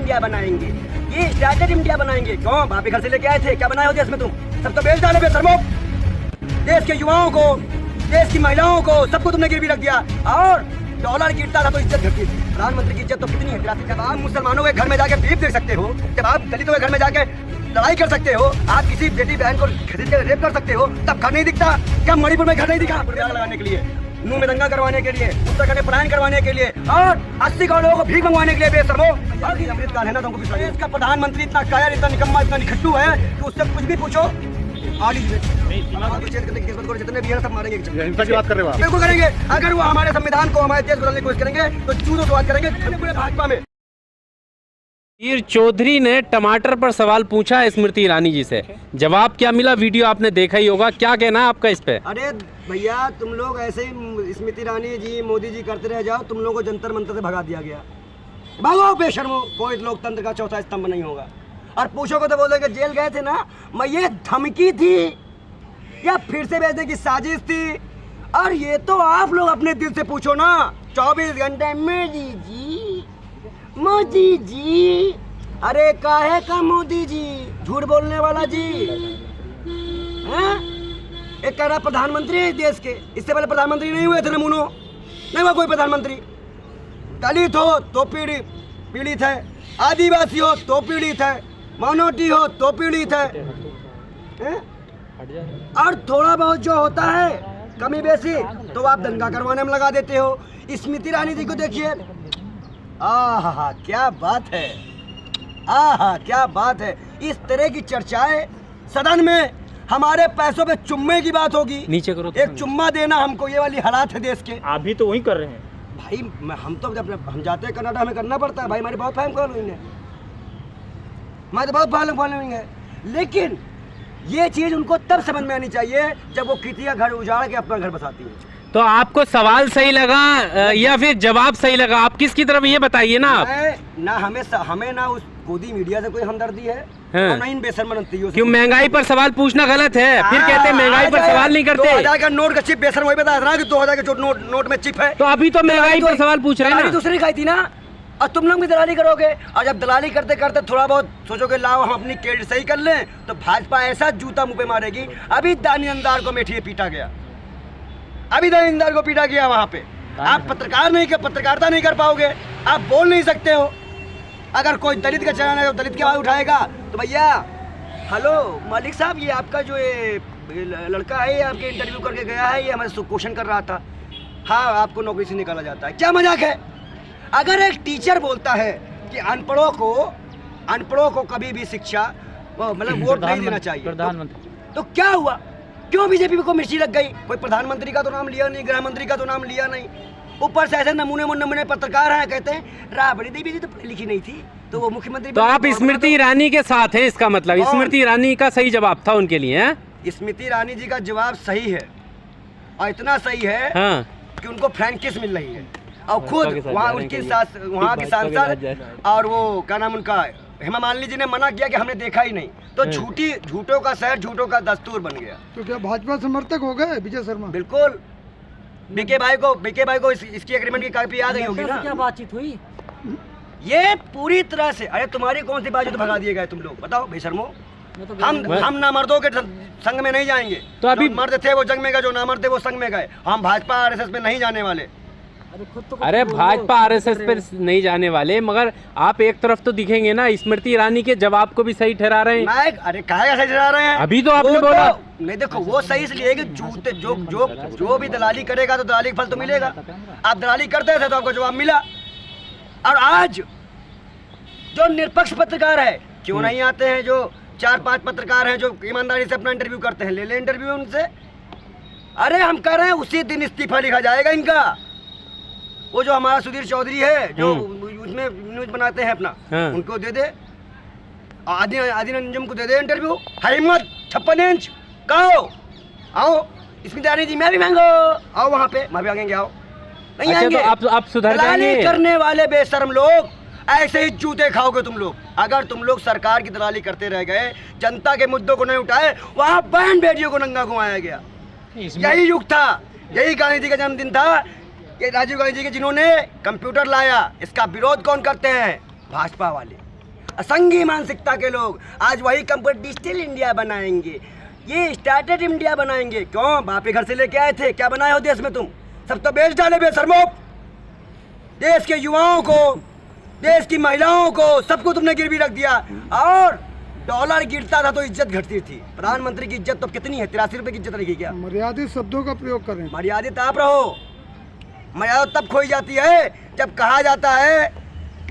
India बनाएंगे, ये startup India बनाएंगे। क्यों? बापी घर से लेके आए थे, क्या बनाए हो देश में तुम? सब तो बेच डाले बेशर्मो। देश के युवाओं को, देश की महिलाओं को, सबको तुमने गिरवी रख दिया। और डॉलर गिरता था तो इज्जत घटती थी। प्रधानमंत्री की इज्जत तो कितनी है? जब आप मुसलमानों के घर में जाके बीफ देख सकते हो, जब आप दलितों के घर में जाके लड़ाई कर सकते हो, आप किसी बेटी बहन को खरीद कर रेप कर सकते हो, तब घर नहीं दिखता क्या? मणिपुर में घर नहीं दिखा? लगाने के लिए, मुंह में दंगा करवाने के लिए, उत्तराखंड में पलायन करवाने के लिए और 80 करोड़ लोगों को भीख मंगवाने के लिए बेशर्मो। अमृतकाल है ना तुमको विश्वास? इसका प्रधानमंत्री इतना कायर, इतना निकम्मा, इतना निखट्टू है कि उससे कुछ भी पूछो जितने भी है सब मारेंगे। हिंसा की बात कर रहे हो आप? बिल्कुल करेंगे। अगर वो हमारे संविधान को, हमारे देश बदलने की कोशिश करेंगे तो जूतों से बात करेंगे पूरे भाजपा में। वीर चौधरी ने टमाटर पर सवाल पूछा स्मृति ईरानी जी से, जवाब क्या मिला वीडियो आपने देखा ही होगा। क्या कहना है आपका इस पे? अरे भैया, तुम लोग ऐसे ही स्मृति ईरानी जी, मोदी जी करते रह जाओ, तुम लोगों को जंतर मंतर से भगा दिया गया। भागो बेशर्मो, कोई लोकतंत्र का चौथा स्तंभ नहीं होगा। और पूछोगे तो बोलोगे जेल गए थे ना, मैं ये धमकी थी या फिर से भेजने की साजिश थी? और ये तो आप लोग अपने दिल से पूछो ना। 24 घंटे मोदी जी, अरे काहे का मोदी जी, झूठ बोलने वाला जी हैं? एक कह रहा प्रधानमंत्री है देश के, इससे पहले प्रधानमंत्री नहीं हुए थे नमूनो, नहीं हुआ कोई प्रधानमंत्री। दलित हो तो पीड़ित है, आदिवासी हो तो पीड़ित है, माइनॉरिटी हो तो पीड़ित है? और थोड़ा बहुत जो होता है कमी बेसी तो आप दंगा करवाने में लगा देते हो। स्मृति ईरानी जी को देखिए, आहा क्या बात है, आहा क्या बात है। इस तरह की चर्चाएं सदन में, हमारे पैसों पे चुम्मे की बात होगी, नीचे करो, एक चुम्मा देना हमको, ये वाली हालात है देश के। आप भी तो वही कर रहे हैं भाई। हम तो जब हम जाते हैं कनाडा, हमें करना पड़ता है भाई, हमारी बहुत फैन फॉलोइंग है, हमारी तो बहुत फॉलोइंग है। लेकिन ये चीज उनको तब समझ में आनी चाहिए जब वो किसी का घर उजाड़ के अपना घर बसाती है। तो आपको सवाल सही लगा या फिर जवाब सही लगा? आप किसकी तरफ, ये बताइए ना आप। ना हमें ना उस गोदी मीडिया से कोई हमदर्दी है और ना इन बेशर्मनतियों से। क्यों महंगाई पर सवाल पूछना गलत है? फिर कहते हैं महंगाई पर सवाल नहीं करते। 2000 का नोट का चिप बेशर्म वही बता रहा कि 2000 के नोट में चिप है। तो अभी तो महंगाई पर सवाल पूछ रहे हैं ना। दूसरी खाई थी ना, और तुम लोग भी दलाली करोगे। और जब दलाली करते करते थोड़ा बहुत सोचोगे लाओ हम अपनी क्रेडिट सही कर लें, तो भाजपा ऐसा जूता मुंह पे मारेगी। अभी दानियांदार को मेठी पीटा गया, अभी दानियांदार को पीटा गया वहाँ पे। आप पत्रकारिता नहीं कर पाओगे, आप बोल नहीं सकते हो। अगर कोई दलित का चैनल है, दलित की आवाज़ उठाएगा तो भैया हेलो मालिक साहब, ये आपका जो ये लड़का है, ये आपके इंटरव्यू करके गया है, ये हमारे क्वेश्चन कर रहा था, हाँ आपको नौकरी से निकाला जाता है। क्या मजाक है? अगर एक टीचर बोलता है कि अनपढ़ों को कभी भी शिक्षा मतलब वोट नहीं देना चाहिए, तो क्या हुआ? क्यों बीजेपी को मिर्ची लग गई? कोई प्रधानमंत्री का तो नाम लिया नहीं, गृह मंत्री का तो नाम लिया नहीं, ऊपर से ऐसे नमूने पत्रकार हैं, कहते हैं राबड़ी देवी जी तो पढ़ी लिखी नहीं थी तो वो मुख्यमंत्री। तो आप स्मृति ईरानी के साथ हैं, इसका मतलब स्मृति ईरानी का सही जवाब था उनके लिए? स्मृति ईरानी जी का जवाब सही है, और इतना सही है कि उनको फ्रैंक किस मिल रही है। और खुद वहाँ उनकी वहाँ की सांसद और वो क्या नाम उनका, हेमा मालिनी जी ने मना किया कि हमने देखा ही नहीं। तो झूठों का शहर, झूठों का दस्तूर बन गया। तो क्या भाजपा समर्थक हो गए विजय शर्मा? बिल्कुल। बीके भाई को इसकी एग्रीमेंट की कॉपी याद नहीं होगी ना? क्या बातचीत हुई? ये पूरी तरह से, अरे तुम्हारी कौन सी बात तो भगा दिए गए तुम लोग, बताओ बेशर्मो। हम ना मर्दों के संग में नहीं जाएंगे। तो अभी मर्द थे वो जंग में गए, जो ना मर्द थे वो संग में गए। हम भाजपा आरएसएस में नहीं जाने वाले। अरे भाजपा आरएसएस पे नहीं जाने वाले, मगर आप एक तरफ तो दिखेंगे ना, स्मृति ईरानी के जवाब को भी सही ठहरा रहे हैं। अरे काहे सही ठहरा रहे हैं? अभी तो आपने बोला नहीं। देखो वो सही इसलिए कि जूते जो भी दलाली करेगा तो दलाली फल तो मिलेगा। आप दलाली करते थे तो आपको जवाब मिला। और आज जो निष्पक्ष पत्रकार है, क्यों नहीं आते हैं? जो 4-5 पत्रकार हैं जो ईमानदारी से अपना इंटरव्यू करते हैं, ले ले इंटरव्यू उनसे। अरे हम कह रहे हैं उसी दिन इस्तीफा लिखा जाएगा इनका। वो जो हमारा सुधीर चौधरी है जो उसमें न्यूज बनाते हैं अपना, उनको दे दे, आदि अंजुम को दे दे इंटरव्यू। हिम्मत 56 इंच कहो, आओ स्मृति ईरानी जी, मैं भी मांगो, आओ वहाँ पे, मैं भी आएंगे, आओ। नहीं आएंगे तो आप सुधर जाएंगे। करने वाले बेशर्म लोग ऐसे ही जूते खाओगे तुम लोग। अगर तुम लोग सरकार की दलाली करते रह गए, जनता के मुद्दों को नहीं उठाए, वहाँ बहन बेटियों को नंगा घुमाया गया। यही युग था, यही गांधी जी का जन्मदिन था, ये राजीव गांधी जी के जिन्होंने कंप्यूटर लाया। इसका विरोध कौन करते हैं? भाजपा वाले। असंगी मानसिकता के लोग आज वही कंपनी डिजिटल इंडिया बनाएंगे, ये स्टार्टअप इंडिया बनाएंगे। क्यों? बाप के घर से लेके आए थे, क्या बनाए हो देश में तुम? सब तो बेच डाले बेशर्मो। देश के युवाओं को, देश की महिलाओं को, सबको तुमने गिरवी रख दिया। और डॉलर गिरता था तो इज्जत घटती थी। प्रधानमंत्री की इज्जत तो कितनी है? 83 रुपए की इज्जत रही क्या? मर्यादित शब्दों का प्रयोग करें। मर्यादित आप रहो। मर्यादा तब खोई जाती है जब कहा जाता है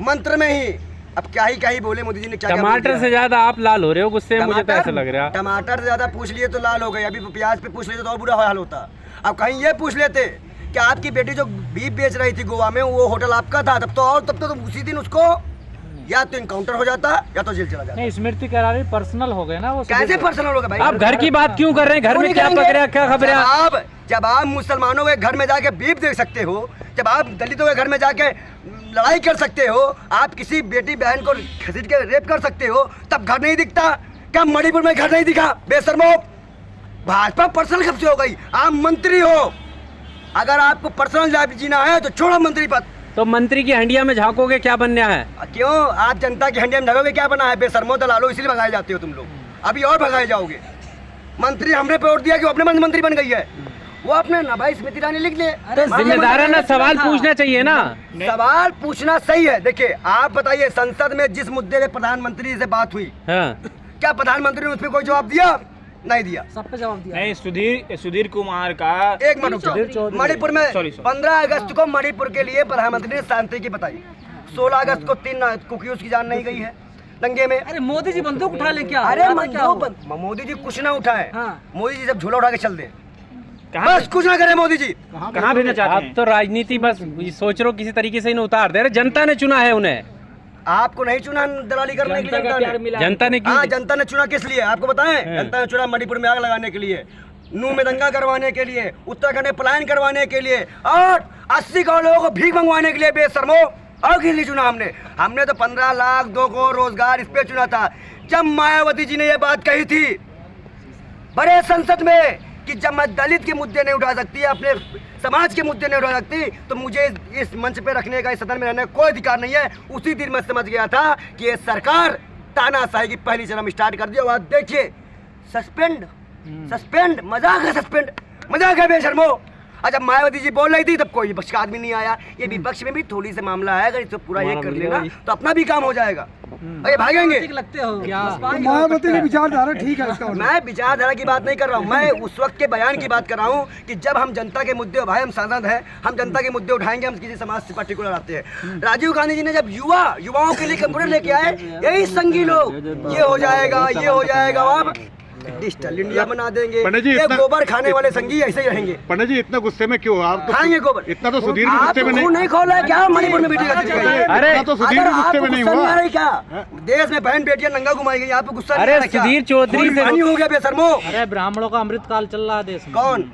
मंत्र में ही। अब क्या ही बोले मोदी जी ने, क्या टमाटर से ज्यादा आप लाल हो रहे हो गुस्से में, मुझे तो ऐसा लग रहा है। टमाटर से ज्यादा पूछ लिए तो लाल हो गए। अभी प्याज पे पूछ लेते तो और बुरा हाल होता। अब कहीं ये पूछ लेते कि आपकी बेटी जो बीफ बेच रही थी गोवा में, वो होटल आपका था, तब तो तुम उसी दिन उसको या तो इनकाउंटर हो जाता या तो जेल चला जाता। नहीं, स्मृति करा रही पर्सनल हो गए ना वो। कैसे पर्सनल हो गए भाई? आप घर की बात क्यों कर रहे हैं? घर में क्या पक रहा है, क्या खबर है? जब आप मुसलमानों के घर में जाके बीफ देख सकते हो, जब आप दलितों के घर में जाके लड़ाई कर सकते हो, आप किसी बेटी बहन को घसीट के रेप कर सकते हो, तब घर नहीं दिखता क्या? मणिपुर में घर नहीं दिखा बेशर्मो? भाजपा पर्सनल कब से हो गई? आप मंत्री हो, अगर आपको पर्सनल लाइफ जीना है तो छोड़ो मंत्री पद। तो मंत्री की हंडिया में झांकोगे, क्या बनना है? क्यों? आप जनता की हंडिया में झांकोगे, क्या बना है? बेशर्मो दलालो, इसलिए भगाए जाते हो तुम लोग। अभी और भगाए जाओगे। मंत्री हमने पे वोट दिया कि वो अपने मंत्री बन गई है। वो अपने ना भाई स्मृति ईरानी लिख ले। तो जिम्मेदाराना सवाल पूछना चाहिए ना। सवाल पूछना सही है। देखिए आप बताइए, संसद में जिस मुद्दे पे प्रधानमंत्री से बात हुई, हाँ। क्या प्रधानमंत्री ने उस पर कोई जवाब दिया? नहीं दिया। सब पे जवाब दिया। नहीं, सुधीर कुमार का एक मिनट। मणिपुर में 15 अगस्त को मणिपुर के लिए प्रधानमंत्री ने शांति की बताई। 16 अगस्त को 3 कुकियों की जान नहीं गई है दंगे में। अरे मोदी जी बंदूक उठा ले क्या? अरे मोदी जी कुछ ना उठाए। मोदी जी सब झोला उठा के चल दे, बस कुछ ना करे मोदी जी। कहाँ भेजना चाहते हैं? आप तो राजनीति बस सोच रहे हो किसी तरीके से इन्हें उतार दे रहे। जनता ने चुना है उन्हें। आपको नहीं चुना दलाली करने के लिए। जनता ने क्यों? हाँ, जनता ने चुना किस लिए आपको बताएं? जनता ने चुना मणिपुर में आग लगाने के लिए, नू में दंगा करवाने के लिए, उत्तराखंड में पलायन करवाने के लिए, और 80 करोड़ लोगों को भीख मंगवाने के लिए बेशर्मो। और किस लिए चुना हमने तो 15 लाख 2 को रोजगार इस पे चुना था। जब मायावती जी ने ये बात कही थी बड़े संसद में कि जब मैं दलित के मुद्दे नहीं उठा सकती, अपने समाज के मुद्दे नहीं उठा सकती, तो मुझे इस मंच पे रखने का, इस सदन में रहने का कोई अधिकार नहीं है। उसी दिन मैं समझ गया था कि ये सरकार तानाशाही की पहली चरम स्टार्ट कर दी। और देखिए सस्पेंड मजाक है, मजाक है बेशर्मो। और जब मायावती जी बोल रही थी तब कोई विपक्ष का आदमी नहीं आया। ये विपक्ष में भी थोड़ी सा मामला है, अगर इसको पूरा ये कर लेना तो अपना भी काम हो जाएगा। अरे भागेंगे लगते हो क्या? मायावती की विचारधारा ठीक है इसका। मैं विचारधारा की बात नहीं कर रहा हूँ, मैं उस वक्त के बयान की बात कर रहा हूँ कि जब हम जनता के मुद्दे, भाई हम सांसद हैं, हम जनता के मुद्दे उठाएंगे, हम किसी समाज से पर्टिकुलर आते हैं। राजीव गांधी जी ने जब युवाओं के लिए कंप्यूटर लेके आए, यही संगी लोग, ये हो जाएगा, ये हो जाएगा, अब डिजिटल इंडिया बना देंगे। ये गोबर खाने वाले संगी ऐसे ही रहेंगे। पंडित जी इतना गुस्से में क्यों? आप तो खाएंगे गोबर। इतना तो सुधीर भी गुस्से में नहीं खोला है क्या? मणिपुर में बेटी अरे तो सुधीर भी गुस्से में नहीं हुआ क्या? देश में बहन बेटियां नंगा घुमाई गई, आप गुस्सा? अरे सुधीर चौधरी से हो गया बेशर्मो। अरे ब्राह्मणों का अमृत काल चल रहा है देश में। कौन?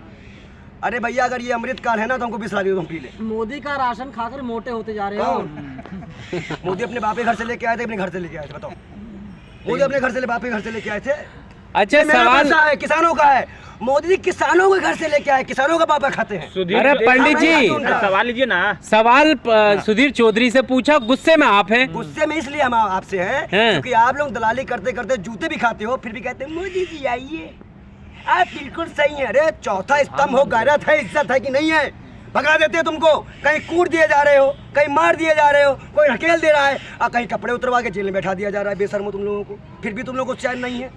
अरे भैया अगर ये अमृत काल है ना तो हमको बिस्ला दियो, हम पी ले। मोदी का राशन खाकर मोटे होते जा रहे हो। मोदी अपने बाप के घर से लेके आए थे, अपने घर से लेके आए थे? बताओ, मोदी अपने घर से बाप के घर से लेके आए थे? अच्छा सवाल है, किसानों का है। मोदी जी किसानों के घर से लेके आए, किसानों का पापा खाते हैं। अरे पंडित जी सवाल लीजिए ना। सवाल सुधीर चौधरी से पूछा, गुस्से में आप हैं? गुस्से में इसलिए हम आपसे हैं क्योंकि आप लोग दलाली करते करते जूते भी खाते हो, फिर भी कहते हैं मोदी जी आइए। आप बिल्कुल सही है। अरे चौथा स्तंभ हो, गैरत है, इज्जत है कि नहीं है? भगा देते हैं तुमको, कहीं कूट दिए जा रहे हो, कहीं मार दिए जा रहे हो, कोई हकेल दे रहा है, और कहीं कपड़े उतरवा के जेल में बैठा दिया जा रहा है बेशर्मो तुम लोगों को। फिर भी तुम लोगों को चैन नहीं है,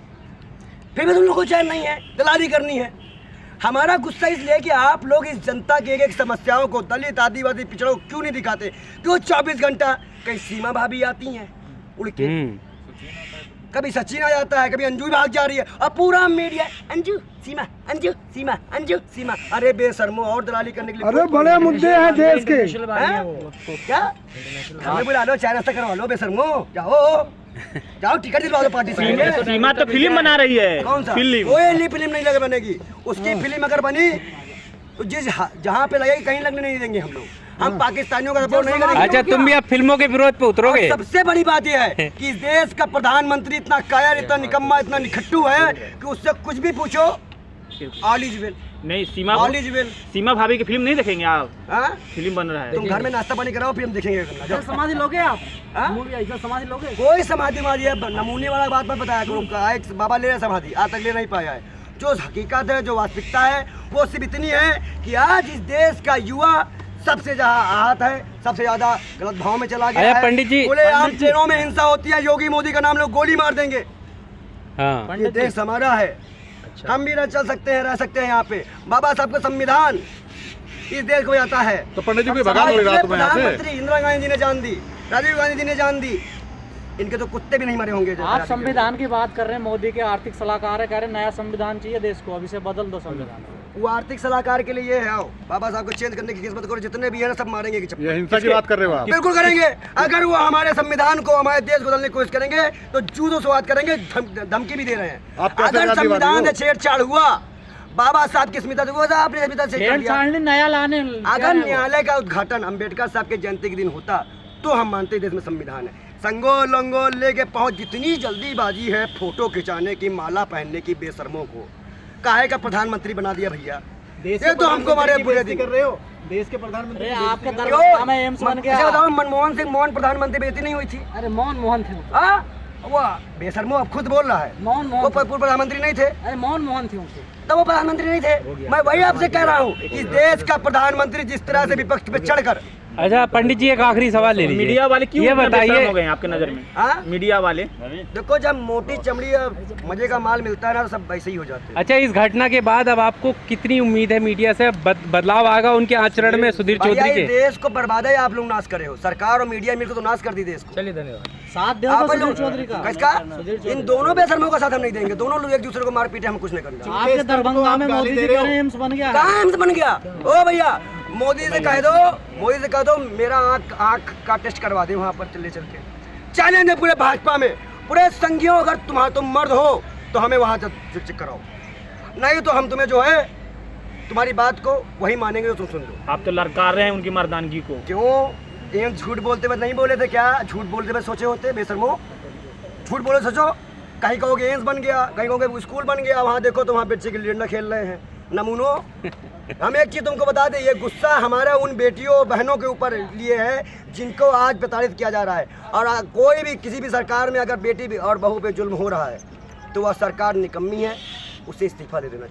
फिर भी तुम लोगों को चैन नहीं है, दलाली करनी है। हमारा गुस्सा इसलिए कि आप लोग इस जनता की एक समस्याओं को, दलित आदिवासी पिछड़ों को क्यों नहीं दिखाते? क्यों 24 घंटा कहीं सीमा भाभी आती हैं उड़ के, कभी सचिन आ जाता है, कभी अंजू भाग जा रही है, और पूरा मीडिया अंजू सीमा, अंजू सीमा, अंजू सीमा। अरे बेशर्मो, और दलाली करने के लिए अरे बड़े मुद्दे हैं देश के। क्या हमें बुला लो, चाय नाश्ता करवा लो बेशर्मो। जाओ टिकट दिलवा दो पार्टी से। सीमा तो फिल्म बना रही है। कौन सा फिल्म? कोई फिल्म नहीं लगे बनेगी। उसकी फिल्म अगर बनी तो जिस जहाँ पे लगेगी कहीं लगने नहीं देंगे हम लोग। हम पाकिस्तानियों का सपोर्ट नहीं करेंगे। अच्छा तुम भी अब फिल्मों के विरोध पे उतरोगे? सबसे बड़ी बात यह है कि इस देश का प्रधानमंत्री इतना कायर, इतना निकम्मा, इतना निखट्टू है कि उससे कुछ भी पूछो ऑल इज वेल। नहीं सीमा एलिजिबल। सीमा भाभी की फिल्म नहीं देखेंगे आप? हाँ? फिल्म बन रहा है। तुम घर में नाश्ता पानी कराओ फिर हम देखेंगे। इधर समाधि लोगे आप? हाँ? मूवी इधर समाधि लोगे? कोई समाधि मारी है नमूने वाला बात मत बताया करो। एक बाबा ले रहे समाधि आज तक ले नहीं पाया है। जो हकीकत है जो वास्तविकता है वो सिर्फ इतनी है कि आज इस देश का युवा सबसे जहाँ आहत है, सबसे ज्यादा गलत भाव में चला गया अरे है। पंडित जी, बोले आम ट्रेनों में हिंसा होती है, योगी मोदी का नाम लोग गोली मार देंगे। हाँ ये देश हमारा है, हम भी चल सकते हैं, रह सकते हैं यहाँ पे। बाबा साहब का संविधान इस देश को आता है। तो पंडित जी कोई भगा थोड़ी रात में यहाँ पे? प्रधानमंत्री इंदिरा गांधी जी ने जान दी, राजीव गांधी जी ने जान दी, इनके तो कुत्ते भी नहीं मरे होंगे। आप संविधान की बात कर रहे हैं, मोदी के आर्थिक सलाहकार है, कह रहे हैं नया संविधान चाहिए देश को, अब इसे बदल दो संविधान। वो आर्थिक सलाहकार के लिए ये है, आओ बाबा साहब को चेंज करने की किस्मत करो, जितने भी है ना सब मारेंगे कि ये हिंसा की बात कर रहे हो आप? बिल्कुल करेंगे। अगर वो हमारे संविधान को, हमारे देश को बदलने की कोशिश करेंगे तो जूदो शुरुआत करेंगे, धमकी भी दे रहे हैं। आप कैसे अगर गांधीवादी संविधान हो? से छेड़छाड़ हुआ, बाबा साहब की स्मृति आपने स्मृति से कर दिया। नया लाने अगर न्यायालय का उद्घाटन अम्बेडकर साहब के जयंती के दिन होता तो हम मानते देश में संविधान है। संगो लंगो लेके पहुंच, जितनी जल्दीबाजी है फोटो खिंचाने की, माला पहनने की बेशर्मों को काहे का प्रधानमंत्री बना दिया भैया। ये तो हमको हमारे बुरे दिन कर रहे हो। देश के प्रधानमंत्री आपके दरबार में एम्स बन गया। बताओ मनमोहन सिंह मोहन प्रधानमंत्री बेइज्जती नहीं हुई थी? अरे मोहन थे वो। हाँ? वो बेशर्मो अब खुद बोल रहा है मोहन वो पूर्व प्रधानमंत्री नहीं थे। अरे मोहन थे उनसे। तब वो प्रधानमंत्री नहीं थे। मैं वही आपसे कह रहा हूँ, इस देश का प्रधानमंत्री जिस तरह से विपक्ष पे चढ़कर। अच्छा पंडित जी, एक आखिरी सवाल ले लीजिए। मीडिया वाले क्यों ये इतने बेशर्म बताइए, हो गए हैं आपके नजर में? हाँ? मीडिया वाले देखो जब मोटी चमड़ी और मजे का माल मिलता है ना तो सब वैसे ही हो जाते हैं। अच्छा इस घटना के बाद अब आपको कितनी उम्मीद है मीडिया से बदलाव आएगा उनके आचरण में सुधीर भैया चौधरी इस के? देश को बर्बाद है, आप लोग नाश करे हो। सरकार और मीडिया मिलकर तो नाश कर दी देश को। चलिए धन्यवाद। साथ दे आप सुधीर लोग चौधरी का। किसका? इन दोनों बेशर्मों का साथ हम नहीं देंगे। दोनों लोग एक दूसरे को मार पीटे, हम कुछ नहीं करेंगे। आपके दरभंगा में मोदी जी कह रहे हैं एम्स बन गया। कहाँ एम्स बन गया? ओ भैया मोदी से कह दो मेरा आँख का टेस्ट करवा दे वहाँ पर चले चल के। चैलेंज है पूरे भाजपा में, पूरे संघियों, अगर तुम मर्द हो तो हमें वहाँ चेक कराओ, नहीं तो हम तुम्हें जो है तुम्हारी बात को वही मानेंगे जो तुम सुन लो। आप तो लड़का रहे हैं उनकी मर्दानगी को। क्यों एम्स झूठ बोलते हुए नहीं बोले थे क्या? झूठ बोलते हुए सोचे होते बेशर्मो? झूठ बोले सोचो, कहीं कहोगे एम्स बन गया, कहीं कहोगे स्कूल बन गया, वहाँ देखो तो वहाँ बच्चे गिल्ली खेल रहे हैं नमूनों। हम एक चीज़ तुमको बता दें, ये गुस्सा हमारा उन बेटियों बहनों के ऊपर लिए है जिनको आज प्रताड़ित किया जा रहा है। और कोई भी किसी भी सरकार में अगर बेटी और बहू पे जुल्म हो रहा है तो वह सरकार निकम्मी है, उसे इस्तीफा दे देना चाहिए।